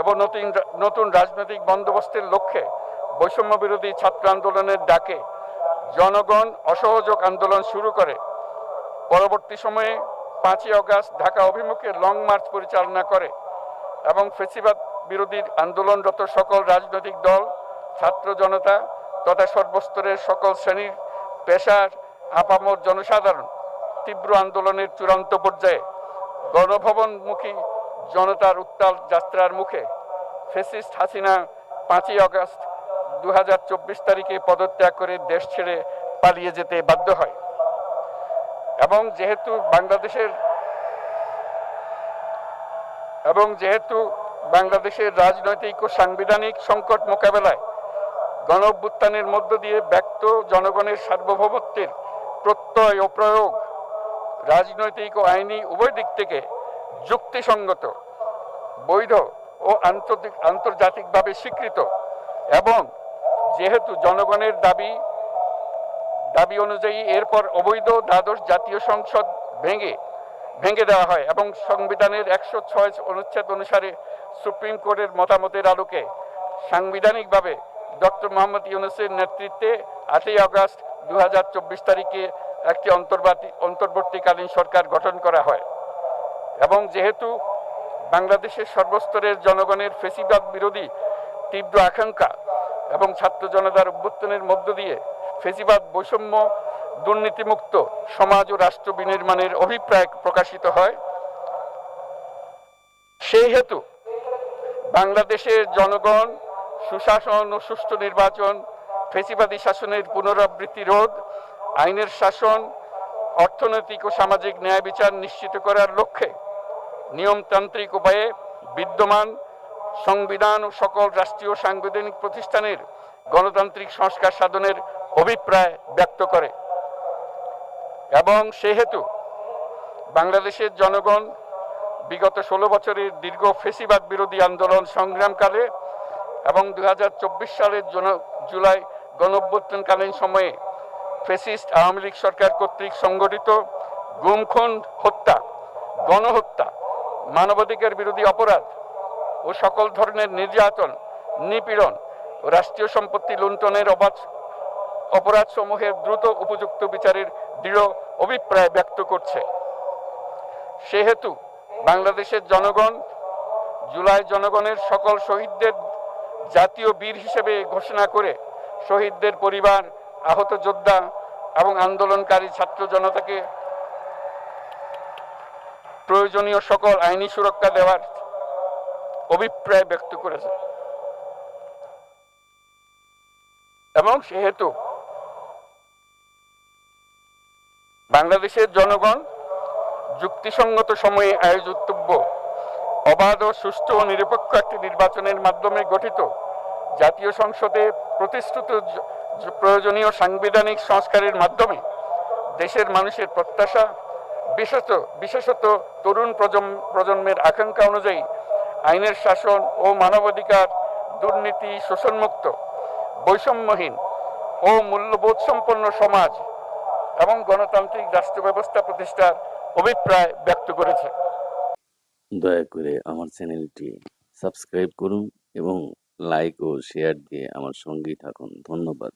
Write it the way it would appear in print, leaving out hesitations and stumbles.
এবং নতুন রাজনৈতিক বন্দোবস্তের লক্ষ্যে বৈষম্য বিরোধী ছাত্র আন্দোলনের ডাকে জনগণ অসহযোগ আন্দোলন শুরু করে। পরবর্তী সময়ে 5ই আগস্ট ঢাকা অভিমুখে লং মার্চ পরিচালনা করে এবং ফ্যাসিবাদ বিরোধী আন্দোলনরত সকল রাজনৈতিক দল, ছাত্র জনতা তথা সর্বস্তরের সকল শ্রেণীর পেশার আপামর জনসাধারণ তীব্র আন্দোলনের চূড়ান্ত পর্যায়ে গণভবনমুখী জনতার উত্তাল যাত্রার মুখে ফ্যাসিস্ট হাসিনা 5ই আগস্ট 2024 তারিখে পদত্যাগ করে দেশ ছেড়ে পালিয়ে যেতে বাধ্য হয়। এবং যেহেতু বাংলাদেশের রাজনৈতিক ও সাংবিধানিক সংকট মোকাবেলায় গণঅভ্যুত্থানের মধ্য দিয়ে ব্যক্ত জনগণের সার্বভৌমত্বের প্রত্যয় ও প্রয়োগ রাজনৈতিক ও আইনি উভয় দিক থেকে যুক্তিসঙ্গত, বৈধ ও আন্তর্জাতিকভাবে স্বীকৃত এবং যেহেতু জনগণের দাবি অনুযায়ী এরপর অবৈধ দ্বাদশ জাতীয় সংসদ ভেঙে দেওয়া হয় এবং সংবিধানের 106 অনুচ্ছেদ অনুসারে সুপ্রিম কোর্টের মতামতের আলোকে সাংবিধানিকভাবে ডক্টর মোহাম্মদ ইউনূসের নেতৃত্বে 8ই আগস্ট 2024 তারিখে একটি অন্তর্বর্তীকালীন সরকার গঠন করা হয়। এবং যেহেতু বাংলাদেশের সর্বস্তরের জনগণের ফ্যাসিবাদ বিরোধী তীব্র আকাঙ্ক্ষা এবং ছাত্র জনতার অভ্যুত্থানের মধ্য দিয়ে ফ্যাসিবাদ বৈষম্য দুর্নীতিমুক্ত সমাজ ও রাষ্ট্র বিনির্মাণের অভিপ্রায় প্রকাশিত হয়, সেই হেতু বাংলাদেশের জনগণ সুশাসন ও সুষ্ঠু নির্বাচন, ফ্যাসিবাদী শাসনের পুনরাবৃত্তি রোধ, আইনের শাসন, অর্থনৈতিক ও সামাজিক ন্যায় বিচার নিশ্চিত করার লক্ষ্যে নিয়মতান্ত্রিক উপায়ে বিদ্যমান সংবিধান ও সকল রাষ্ট্রীয় সাংবিধানিক প্রতিষ্ঠানের গণতান্ত্রিক সংস্কার সাধনের অভিপ্রায় ব্যক্ত করে। এবং সেহেতু বাংলাদেশের জনগণ বিগত 16 বছরের দীর্ঘ ফ্যাসিবাদ বিরোধী আন্দোলন সংগ্রামকালে এবং 2024 সালের জুলাই গণঅভ্যুত্থানকালীন সময়ে ফ্যাসিস্ট আওয়ামী লীগ সরকার কর্তৃক সংগঠিত গুম, খুন, হত্যা, গণহত্যা, মানবাধিকার বিরোধী অপরাধ ও সকল ধরনের নির্যাতন, নিপীড়ন ও রাষ্ট্রীয় সম্পত্তি লুণ্ঠনের অপরাধ সমূহের দ্রুত উপযুক্ত বিচারের দৃঢ় অভিপ্রায় ব্যক্ত করছে। সেহেতু বাংলাদেশের জনগণ জুলাই জনগণের সকল শহীদদের জাতীয় বীর হিসেবে ঘোষণা করে শহীদদের পরিবার, আহত যোদ্ধা এবং আন্দোলনকারী ছাত্র জনতাকে প্রয়োজনীয় সকল আইনি সুরক্ষা দেওয়ার অভিপ্রায় ব্যক্ত করেছে। এবং সেহেতু বাংলাদেশের জনগণ যুক্তিসঙ্গত সময়ে আয়োজিতব্য অবাধ ও সুষ্ঠু ও নিরপেক্ষ একটি নির্বাচনের মাধ্যমে গঠিত জাতীয় সংসদে প্রতিশ্রুত প্রয়োজনীয় সাংবিধানিক সংস্কারের মাধ্যমে দেশের মানুষের প্রত্যাশা, বিশেষত তরুণ প্রজন্মের আকাঙ্ক্ষা অনুযায়ী আইনের শাসন ও মানবাধিকার, দুর্নীতি, শোষণমুক্ত, বৈষম্যহীন ও মূল্যবোধ সম্পন্ন সমাজ এবং গণতান্ত্রিক রাষ্ট্র ব্যবস্থা প্রতিষ্ঠার অভিপ্রায় ব্যক্ত করেছে। দয়া করে আমার চ্যানেলটি সাবস্ক্রাইব করুন এবং লাইক ও শেয়ার দিয়ে আমার সঙ্গেই থাকুন। ধন্যবাদ।